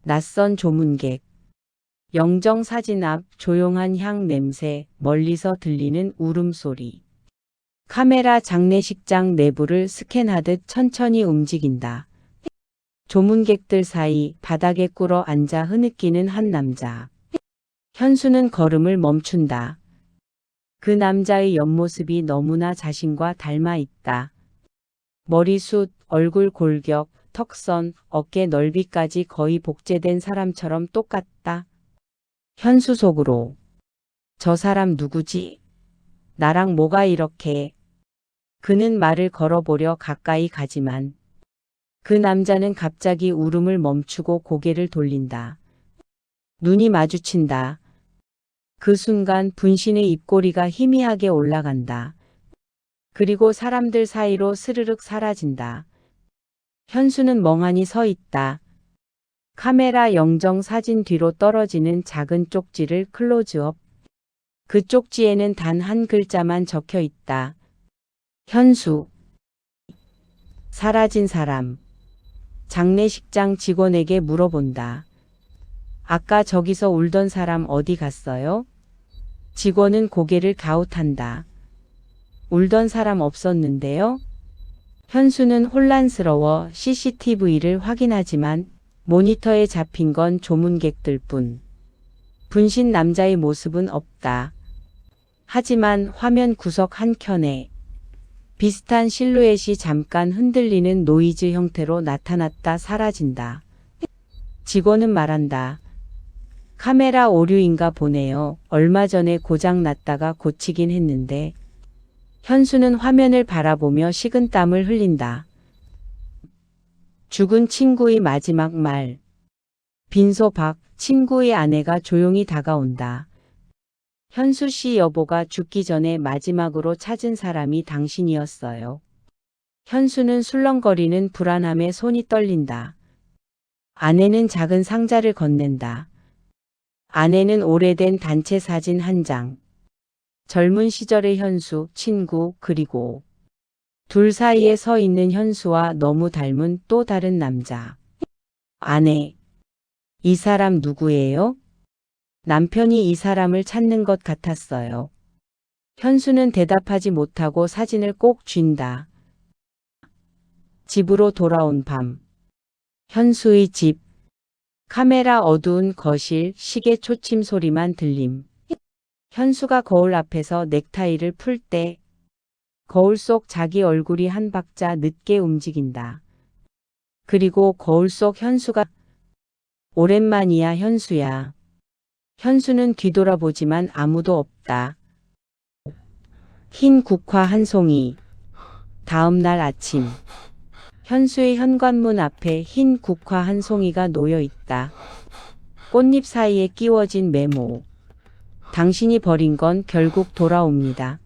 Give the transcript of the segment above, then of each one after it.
낯선 조문객. 영정 사진 앞 조용한 향 냄새, 멀리서 들리는 울음소리. 카메라 장례식장 내부를 스캔하듯 천천히 움직인다. 조문객들 사이 바닥에 꿇어 앉아 흐느끼는 한 남자. 현수는 걸음을 멈춘다. 그 남자의 옆모습이 너무나 자신과 닮아 있다. 머리숱, 얼굴 골격, 턱선, 어깨 넓이까지 거의 복제된 사람처럼 똑같다. 현수 속으로. 저 사람 누구지? 나랑 뭐가 이렇게. 그는 말을 걸어보려 가까이 가지만 그 남자는 갑자기 울음을 멈추고 고개를 돌린다. 눈이 마주친다. 그 순간 분신의 입꼬리가 희미하게 올라간다. 그리고 사람들 사이로 스르륵 사라진다. 현수는 멍하니 서 있다. 카메라 영정 사진 뒤로 떨어지는 작은 쪽지를 클로즈업. 그 쪽지에는 단 한 글자만 적혀 있다. 현수. 사라진 사람. 장례식장 직원에게 물어본다. 아까 저기서 울던 사람 어디 갔어요? 직원은 고개를 갸웃한다. 울던 사람 없었는데요? 현수는 혼란스러워 CCTV를 확인하지만 모니터에 잡힌 건 조문객들 뿐. 분신 남자의 모습은 없다. 하지만 화면 구석 한켠에 비슷한 실루엣이 잠깐 흔들리는 노이즈 형태로 나타났다 사라진다. 직원은 말한다. 카메라 오류인가 보네요. 얼마 전에 고장 났다가 고치긴 했는데. 현수는 화면을 바라보며 식은땀을 흘린다. 죽은 친구의 마지막 말. 빈소 밖 친구의 아내가 조용히 다가온다. 현수 씨 여보가 죽기 전에 마지막으로 찾은 사람이 당신이었어요. 현수는 술렁거리는 불안함에 손이 떨린다. 아내는 작은 상자를 건넨다. 안에는 오래된 단체 사진 한 장. 젊은 시절의 현수, 친구, 그리고 둘 사이에 서 있는 현수와 너무 닮은 또 다른 남자. 아내. 이 사람 누구예요? 남편이 이 사람을 찾는 것 같았어요. 현수는 대답하지 못하고 사진을 꼭 쥔다. 집으로 돌아온 밤. 현수의 집. 카메라 어두운 거실, 시계 초침 소리만 들림. 현수가 거울 앞에서 넥타이를 풀 때 거울 속 자기 얼굴이 한 박자 늦게 움직인다. 그리고 거울 속 현수가 오랜만이야 현수야. 현수는 뒤돌아보지만 아무도 없다. 흰 국화 한 송이. 다음 날 아침. 현수의 현관문 앞에 흰 국화 한 송이가 놓여 있다. 꽃잎 사이에 끼워진 메모. 당신이 버린 건 결국 돌아옵니다.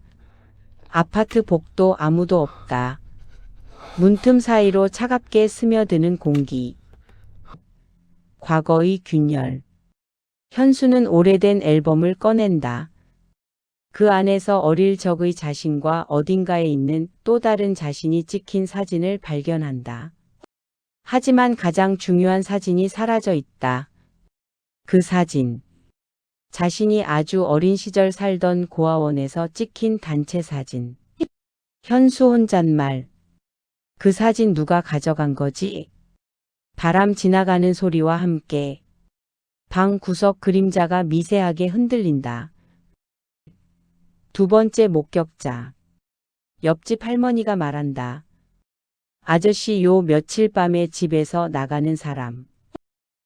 아파트 복도 아무도 없다. 문틈 사이로 차갑게 스며드는 공기. 과거의 균열. 현수는 오래된 앨범을 꺼낸다. 그 안에서 어릴 적의 자신과 어딘가에 있는 또 다른 자신이 찍힌 사진을 발견한다. 하지만 가장 중요한 사진이 사라져 있다. 그 사진. 자신이 아주 어린 시절 살던 고아원에서 찍힌 단체 사진. 현수 혼잣말. 그 사진 누가 가져간 거지? 바람 지나가는 소리와 함께 방 구석 그림자가 미세하게 흔들린다. 두 번째 목격자. 옆집 할머니가 말한다. 아저씨 요 며칠 밤에 집에서 나가는 사람.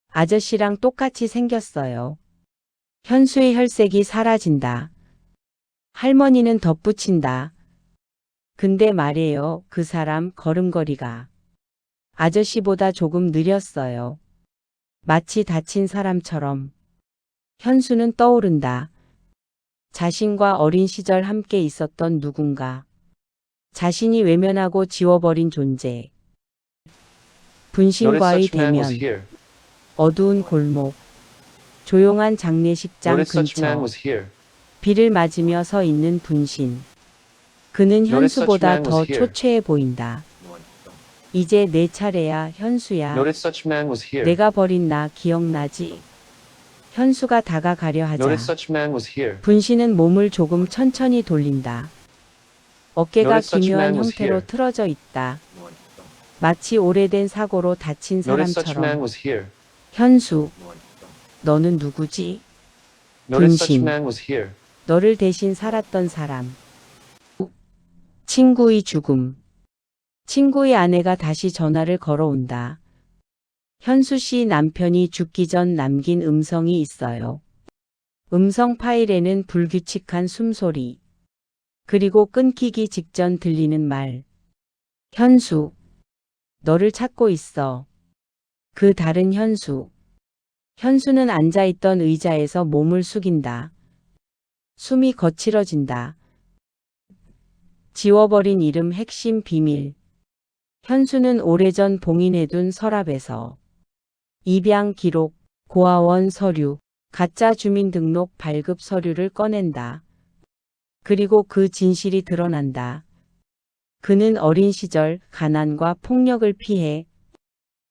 아저씨랑 똑같이 생겼어요. 현수의 혈색이 사라진다. 할머니는 덧붙인다. 근데 말이에요. 그 사람 걸음걸이가 아저씨보다 조금 느렸어요. 마치 다친 사람처럼. 현수는 떠오른다. 자신과 어린 시절 함께 있었던 누군가. 자신이 외면하고 지워버린 존재. 분신과의 대면. 어두운 골목. 조용한 장례식장 근처. 비를 맞으며 서 있는 분신. 그는 현수보다 더 초췌해 보인다. 이제 내 차례야, 현수야. Notice such man was here. 내가 버린 나 기억나지? 현수가 다가가려 하자 Notice such man was here. 분신은 몸을 조금 천천히 돌린다. 어깨가 Notice such 기묘한 man was 형태로 here. 틀어져 있다. 마치 오래된 사고로 다친 Notice such man 사람처럼. was here. 현수, 너는 누구지? Notice such 분신. man was here. 너를 대신 살았던 사람. 친구의 죽음. 친구의 아내가 다시 전화를 걸어온다. 현수 씨 남편이 죽기 전 남긴 음성이 있어요. 음성 파일에는 불규칙한 숨소리, 그리고 끊기기 직전 들리는 말. 현수, 너를 찾고 있어. 그 다른 현수. 현수는 앉아있던 의자에서 몸을 숙인다. 숨이 거칠어진다. 지워버린 이름 핵심 비밀. 현수는 오래전 봉인해둔 서랍에서 입양 기록, 고아원 서류, 가짜 주민등록 발급 서류를 꺼낸다. 그리고 그 진실이 드러난다. 그는 어린 시절 가난과 폭력을 피해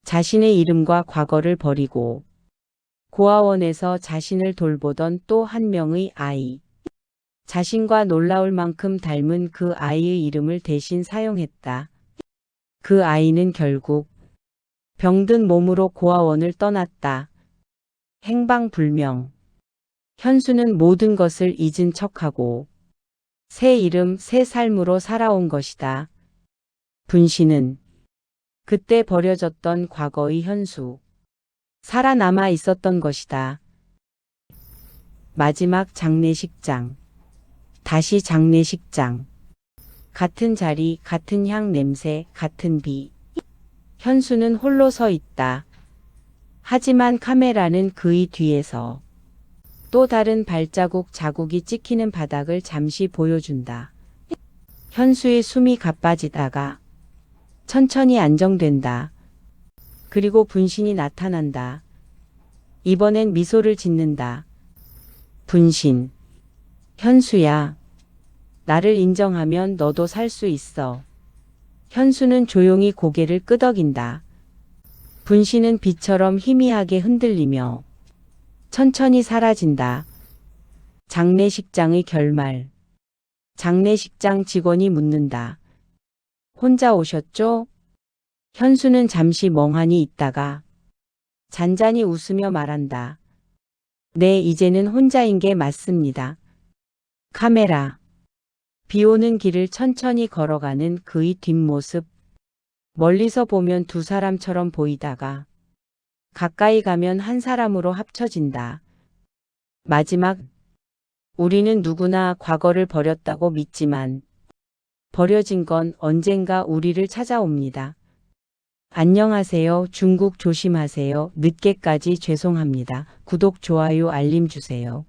자신의 이름과 과거를 버리고 고아원에서 자신을 돌보던 또 한 명의 아이, 자신과 놀라울 만큼 닮은 그 아이의 이름을 대신 사용했다. 그 아이는 결국 병든 몸으로 고아원을 떠났다. 행방불명. 현수는 모든 것을 잊은 척하고 새 이름, 새 삶으로 살아온 것이다. 분신은 그때 버려졌던 과거의 현수. 살아남아 있었던 것이다. 마지막 장례식장. 다시 장례식장. 같은 자리, 같은 향 냄새, 같은 비. 현수는 홀로 서 있다. 하지만 카메라는 그의 뒤에서 또 다른 발자국 자국이 찍히는 바닥을 잠시 보여준다. 현수의 숨이 가빠지다가 천천히 안정된다. 그리고 분신이 나타난다. 이번엔 미소를 짓는다. 분신. 현수야. 나를 인정하면 너도 살 수 있어. 현수는 조용히 고개를 끄덕인다. 분신은 비처럼 희미하게 흔들리며 천천히 사라진다. 장례식장의 결말. 장례식장 직원이 묻는다. 혼자 오셨죠? 현수는 잠시 멍하니 있다가 잔잔히 웃으며 말한다. 네, 이제는 혼자인 게 맞습니다. 카메라. 비 오는 길을 천천히 걸어가는 그의 뒷모습. 멀리서 보면 두 사람처럼 보이다가 가까이 가면 한 사람으로 합쳐진다. 마지막. 우리는 누구나 과거를 버렸다고 믿지만 버려진 건 언젠가 우리를 찾아옵니다. 안녕하세요. 중국 조심하세요. 늦게까지 죄송합니다. 구독, 좋아요, 알림 주세요.